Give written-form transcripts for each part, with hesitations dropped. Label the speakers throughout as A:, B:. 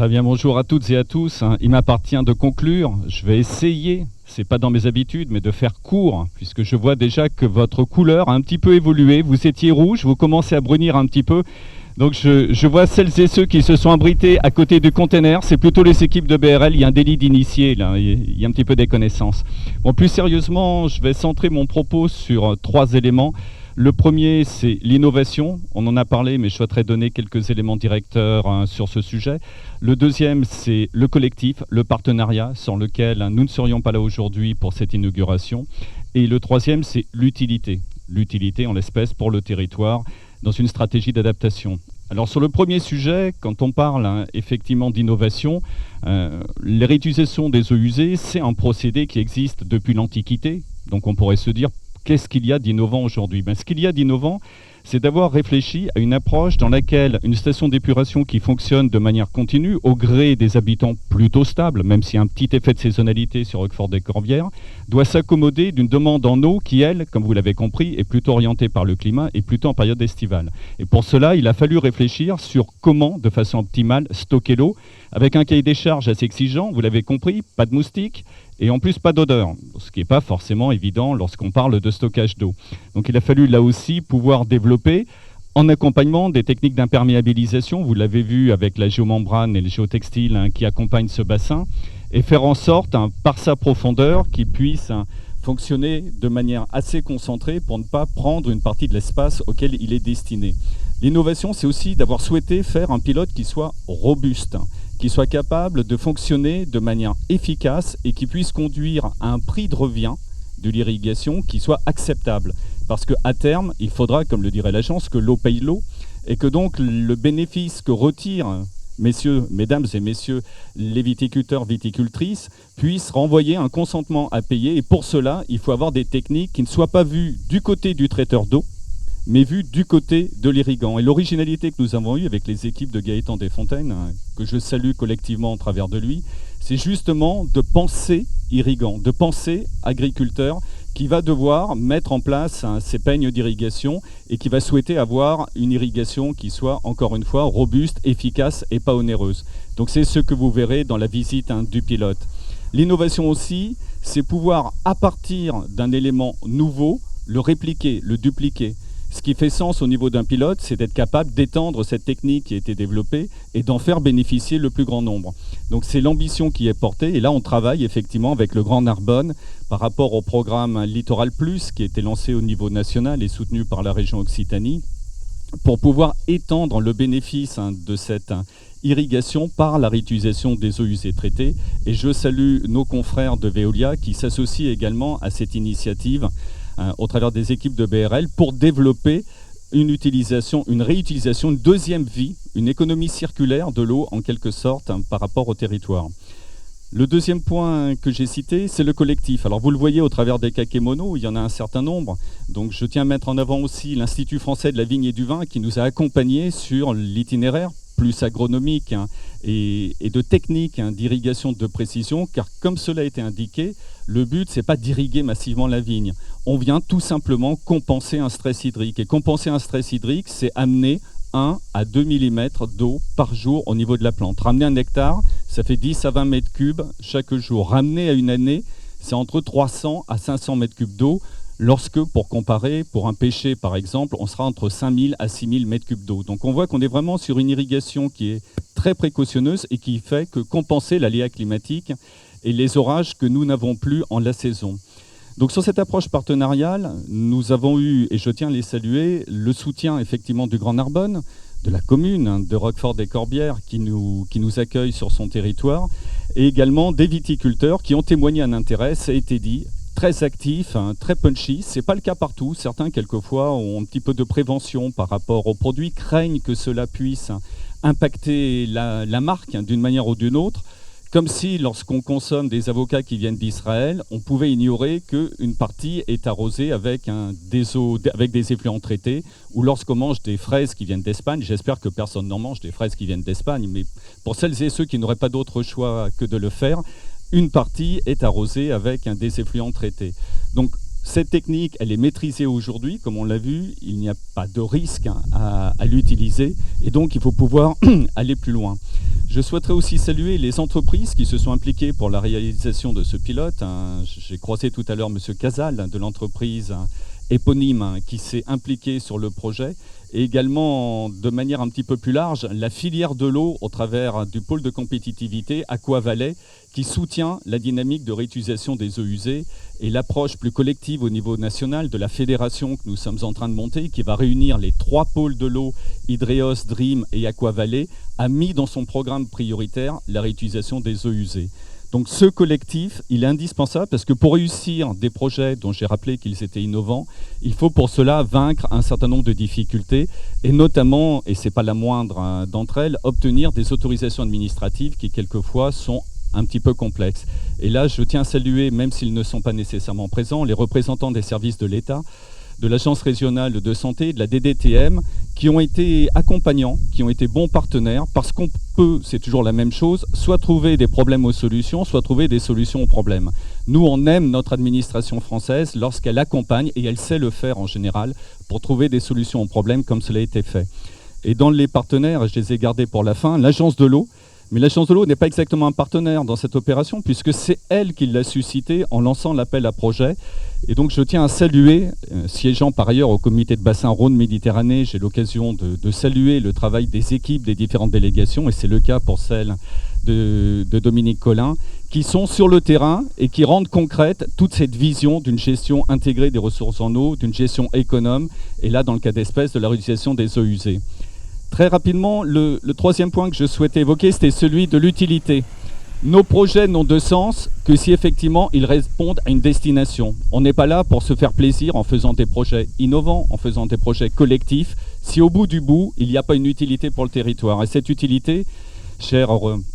A: Très bien, bonjour à toutes et à tous. Il m'appartient de conclure. Je vais essayer, c'est pas dans mes habitudes, mais de faire court, puisque je vois déjà que votre couleur a un petit peu évolué. Vous étiez rouge, vous commencez à brunir un petit peu. Donc je vois celles et ceux qui se sont abrités à côté du container. C'est plutôt les équipes de BRL. Il y a un délit d'initié, là. Il y a un petit peu des connaissances. Bon, plus sérieusement, je vais centrer mon propos sur 3 éléments. Le premier, c'est l'innovation. On en a parlé, mais je souhaiterais donner quelques éléments directeurs sur ce sujet. Le deuxième, c'est le collectif, le partenariat, sans lequel nous ne serions pas là aujourd'hui pour cette inauguration. Et le troisième, c'est l'utilité. L'utilité, en l'espèce, pour le territoire, dans une stratégie d'adaptation. Alors sur le premier sujet, quand on parle effectivement d'innovation, la réutilisation des eaux usées, c'est un procédé qui existe depuis l'Antiquité. Donc on pourrait se dire, qu'est-ce qu'il y a d'innovant aujourd'hui ? Ce qu'il y a d'innovant, c'est d'avoir réfléchi à une approche dans laquelle une station d'épuration qui fonctionne de manière continue, au gré des habitants plutôt stables, même s'il y a un petit effet de saisonnalité sur Roquefort-des-Corbières, doit s'accommoder d'une demande en eau qui, elle, comme vous l'avez compris, est plutôt orientée par le climat et plutôt en période estivale. Et pour cela, il a fallu réfléchir sur comment, de façon optimale, stocker l'eau, avec un cahier des charges assez exigeant, vous l'avez compris, pas de moustiques, et en plus pas d'odeur, ce qui n'est pas forcément évident lorsqu'on parle de stockage d'eau. Donc il a fallu là aussi pouvoir développer, en accompagnement des techniques d'imperméabilisation, vous l'avez vu avec la géomembrane et le géotextile qui accompagnent ce bassin, et faire en sorte, par sa profondeur, qu'il puisse fonctionner de manière assez concentrée pour ne pas prendre une partie de l'espace auquel il est destiné. L'innovation, c'est aussi d'avoir souhaité faire un pilote qui soit robuste, qui soit capable de fonctionner de manière efficace et qui puisse conduire à un prix de revient de l'irrigation qui soit acceptable. Parce qu'à terme, il faudra, comme le dirait l'agence, que l'eau paye l'eau et que donc le bénéfice que retirent mesdames et messieurs les viticulteurs, viticultrices, puissent renvoyer un consentement à payer. Et pour cela, il faut avoir des techniques qui ne soient pas vues du côté du traiteur d'eau, mais vu du côté de l'irrigant. Et l'originalité que nous avons eue avec les équipes de Gaëtan Desfontaines, que je salue collectivement au travers de lui, c'est justement de penser irrigant, de penser agriculteur, qui va devoir mettre en place ces peignes d'irrigation et qui va souhaiter avoir une irrigation qui soit, encore une fois, robuste, efficace et pas onéreuse. Donc c'est ce que vous verrez dans la visite du pilote. L'innovation aussi, c'est pouvoir, à partir d'un élément nouveau, le répliquer, le dupliquer. Ce qui fait sens au niveau d'un pilote, c'est d'être capable d'étendre cette technique qui a été développée et d'en faire bénéficier le plus grand nombre. Donc c'est l'ambition qui est portée. Et là, on travaille effectivement avec le Grand Narbonne par rapport au programme Littoral Plus qui a été lancé au niveau national et soutenu par la région Occitanie pour pouvoir étendre le bénéfice de cette irrigation par la réutilisation des eaux usées traitées. Et je salue nos confrères de Veolia qui s'associent également à cette initiative au travers des équipes de BRL pour développer une utilisation, une réutilisation, une deuxième vie, une économie circulaire de l'eau en quelque sorte par rapport au territoire. Le deuxième point que j'ai cité, c'est le collectif. Alors vous le voyez au travers des kakémonos, il y en a un certain nombre. Donc je tiens à mettre en avant aussi l'Institut français de la vigne et du vin qui nous a accompagnés sur l'itinéraire plus agronomique et de techniques d'irrigation de précision, car comme cela a été indiqué, le but, c'est pas d'irriguer massivement la vigne. On vient tout simplement compenser un stress hydrique. Et compenser un stress hydrique, c'est amener 1 à 2 mm d'eau par jour au niveau de la plante. Ramener un hectare, ça fait 10 à 20 mètres cubes chaque jour. Ramener à une année, c'est entre 300 à 500 mètres cubes d'eau. Lorsque, pour comparer, pour un pêcher par exemple, on sera entre 5000 à 6000 mètres cubes d'eau. Donc on voit qu'on est vraiment sur une irrigation qui est très précautionneuse et qui fait que compenser l'aléa climatique et les orages que nous n'avons plus en la saison. Donc sur cette approche partenariale, nous avons eu, et je tiens à les saluer, le soutien effectivement du Grand Narbonne, de la commune de Roquefort-des-Corbières qui nous accueille sur son territoire, et également des viticulteurs qui ont témoigné un intérêt, ça a été dit, très actif, très punchy. Ce n'est pas le cas partout. Certains, quelquefois, ont un petit peu de prévention par rapport aux produits, craignent que cela puisse impacter la marque d'une manière ou d'une autre. Comme si, lorsqu'on consomme des avocats qui viennent d'Israël, on pouvait ignorer qu'une partie est arrosée avec des effluents traités, ou lorsqu'on mange des fraises qui viennent d'Espagne. J'espère que personne n'en mange des fraises qui viennent d'Espagne, mais pour celles et ceux qui n'auraient pas d'autre choix que de le faire, une partie est arrosée avec des effluents traités. Donc, Cette technique, elle est maîtrisée aujourd'hui, comme on l'a vu, il n'y a pas de risque à l'utiliser, et donc il faut pouvoir aller plus loin. Je souhaiterais aussi saluer les entreprises qui se sont impliquées pour la réalisation de ce pilote. J'ai croisé tout à l'heure M. Casal de l'entreprise éponyme qui s'est impliqué sur le projet, et également de manière un petit peu plus large, la filière de l'eau au travers du pôle de compétitivité Aquavalais qui soutient la dynamique de réutilisation des eaux usées et l'approche plus collective au niveau national de la fédération que nous sommes en train de monter, qui va réunir les 3 pôles de l'eau, Hydreos, Dream et Aquavalais, a mis dans son programme prioritaire la réutilisation des eaux usées. Donc ce collectif, il est indispensable parce que pour réussir des projets dont j'ai rappelé qu'ils étaient innovants, il faut pour cela vaincre un certain nombre de difficultés et notamment, et ce n'est pas la moindre d'entre elles, obtenir des autorisations administratives qui quelquefois sont un petit peu complexes. Et là, je tiens à saluer, même s'ils ne sont pas nécessairement présents, les représentants des services de l'État, de l'Agence régionale de santé, de la DDTM, qui ont été accompagnants, qui ont été bons partenaires, parce qu'on peut, c'est toujours la même chose, soit trouver des problèmes aux solutions, soit trouver des solutions aux problèmes. Nous, on aime notre administration française lorsqu'elle accompagne, et elle sait le faire en général, pour trouver des solutions aux problèmes comme cela a été fait. Et dans les partenaires, je les ai gardés pour la fin, l'Agence de l'eau. Mais l'Agence de l'eau n'est pas exactement un partenaire dans cette opération, puisque c'est elle qui l'a suscité en lançant l'appel à projet. Et donc je tiens à saluer, siégeant par ailleurs au comité de bassin Rhône-Méditerranée, j'ai l'occasion de saluer le travail des équipes des différentes délégations, et c'est le cas pour celle de Dominique Collin, qui sont sur le terrain et qui rendent concrète toute cette vision d'une gestion intégrée des ressources en eau, d'une gestion économe, et là dans le cas d'espèce de la réutilisation des eaux usées. Très rapidement, le troisième point que je souhaitais évoquer, c'était celui de l'utilité. Nos projets n'ont de sens que si effectivement ils répondent à une destination. On n'est pas là pour se faire plaisir en faisant des projets innovants, en faisant des projets collectifs, si au bout du bout, il n'y a pas une utilité pour le territoire. Et cette utilité, cher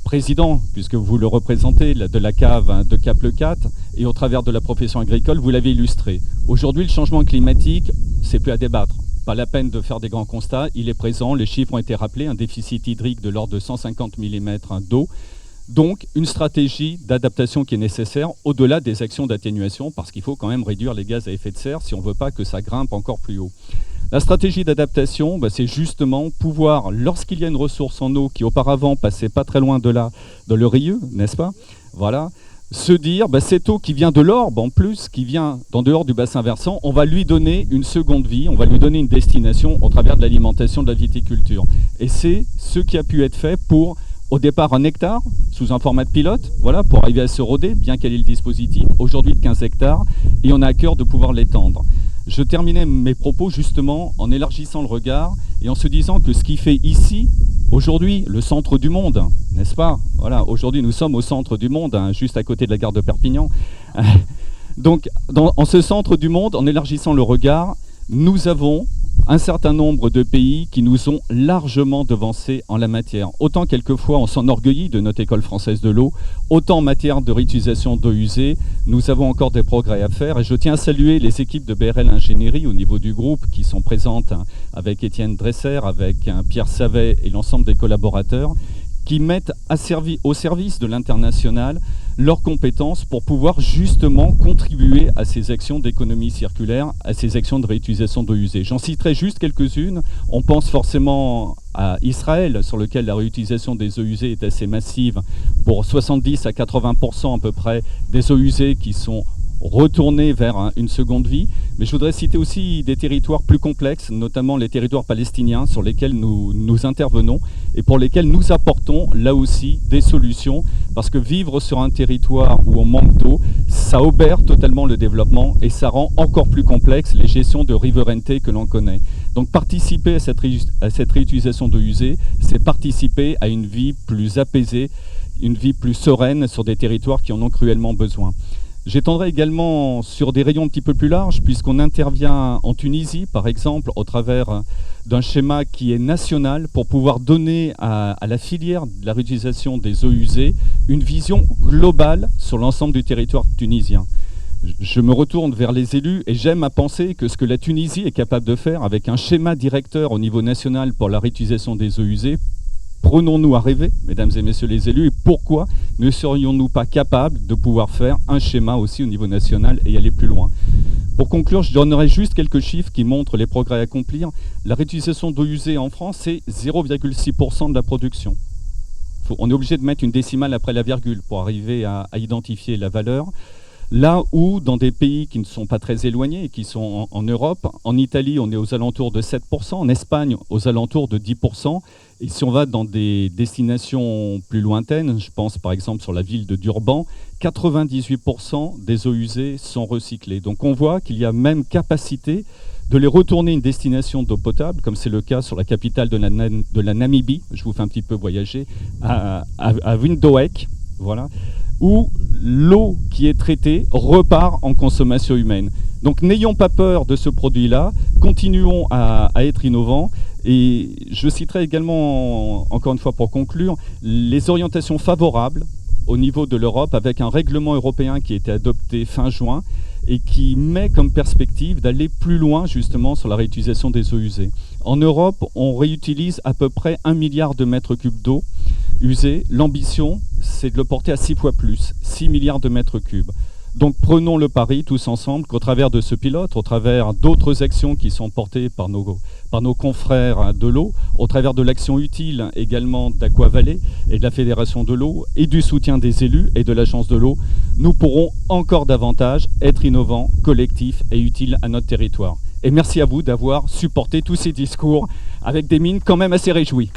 A: président, puisque vous le représentez de la cave de Cap-le-Cat, et au travers de la profession agricole, vous l'avez illustré. Aujourd'hui, le changement climatique, c'est plus à débattre. Pas la peine de faire des grands constats, il est présent, les chiffres ont été rappelés, un déficit hydrique de l'ordre de 150 mm d'eau. Donc une stratégie d'adaptation qui est nécessaire au-delà des actions d'atténuation, parce qu'il faut quand même réduire les gaz à effet de serre si on ne veut pas que ça grimpe encore plus haut. La stratégie d'adaptation, c'est justement pouvoir, lorsqu'il y a une ressource en eau qui auparavant passait pas très loin de là, dans le Rieux, n'est-ce pas? Voilà. Se dire, cette eau qui vient de l'Orbe, en plus, qui vient d'en dehors du bassin versant, on va lui donner une seconde vie, on va lui donner une destination au travers de l'alimentation de la viticulture. Et c'est ce qui a pu être fait pour, au départ, 1 hectare, sous un format de pilote, voilà, pour arriver à se roder, bien quel est le dispositif, aujourd'hui de 15 hectares, et on a à cœur de pouvoir l'étendre. Je terminais mes propos justement en élargissant le regard et en se disant que ce qui fait ici, aujourd'hui, le centre du monde, n'est-ce pas? Voilà, aujourd'hui nous sommes au centre du monde, juste à côté de la gare de Perpignan. Donc, en ce centre du monde, en élargissant le regard, nous avons un certain nombre de pays qui nous ont largement devancés en la matière. Autant quelquefois on s'enorgueillit de notre école française de l'eau, autant en matière de réutilisation d'eau usée, nous avons encore des progrès à faire. Et je tiens à saluer les équipes de BRL Ingénierie au niveau du groupe qui sont présentes avec Étienne Dresser, avec Pierre Savet et l'ensemble des collaborateurs, qui mettent au service de l'international leurs compétences pour pouvoir justement contribuer à ces actions d'économie circulaire, à ces actions de réutilisation d'eau usée. J'en citerai juste quelques-unes. On pense forcément à Israël, sur lequel la réutilisation des eaux usées est assez massive, pour 70 à 80% à peu près des eaux usées qui sont retourner vers une seconde vie. Mais je voudrais citer aussi des territoires plus complexes, notamment les territoires palestiniens sur lesquels nous intervenons et pour lesquels nous apportons là aussi des solutions, parce que vivre sur un territoire où on manque d'eau, ça obère totalement le développement et ça rend encore plus complexe les gestions de riveraineté que l'on connaît. Donc participer à cette réutilisation d'eau usée, c'est participer à une vie plus apaisée, une vie plus sereine sur des territoires qui en ont cruellement besoin. J'étendrai également sur des rayons un petit peu plus larges, puisqu'on intervient en Tunisie, par exemple, au travers d'un schéma qui est national pour pouvoir donner à la filière de la réutilisation des eaux usées une vision globale sur l'ensemble du territoire tunisien. Je me retourne vers les élus et j'aime à penser que ce que la Tunisie est capable de faire avec un schéma directeur au niveau national pour la réutilisation des eaux usées, prenons-nous à rêver, mesdames et messieurs les élus, et pourquoi ne serions-nous pas capables de pouvoir faire un schéma aussi au niveau national et aller plus loin? Pour conclure, je donnerai juste quelques chiffres qui montrent les progrès à accomplir. La réutilisation d'eau usée en France, c'est 0,6% de la production. On est obligé de mettre une décimale après la virgule pour arriver à identifier la valeur. Là où, dans des pays qui ne sont pas très éloignés et qui sont en Europe, en Italie, on est aux alentours de 7%, en Espagne, aux alentours de 10%. Et si on va dans des destinations plus lointaines, je pense par exemple sur la ville de Durban, 98% des eaux usées sont recyclées. Donc on voit qu'il y a même capacité de les retourner une destination d'eau potable, comme c'est le cas sur la capitale de la Namibie, je vous fais un petit peu voyager, à Windhoek, voilà, où l'eau qui est traitée repart en consommation humaine. Donc n'ayons pas peur de ce produit-là, continuons à être innovants. Et je citerai également, encore une fois pour conclure, les orientations favorables au niveau de l'Europe avec un règlement européen qui a été adopté fin juin et qui met comme perspective d'aller plus loin justement sur la réutilisation des eaux usées. En Europe, on réutilise à peu près 1 milliard de mètres cubes d'eau usée. L'ambition, c'est de le porter à 6 fois plus, 6 milliards de mètres cubes. Donc prenons le pari tous ensemble qu'au travers de ce pilote, au travers d'autres actions qui sont portées par nos confrères de l'eau, au travers de l'action utile également d'Aqua-Vallée et de la Fédération de l'eau et du soutien des élus et de l'Agence de l'eau, nous pourrons encore davantage être innovants, collectifs et utiles à notre territoire. Et merci à vous d'avoir supporté tous ces discours avec des mines quand même assez réjouies.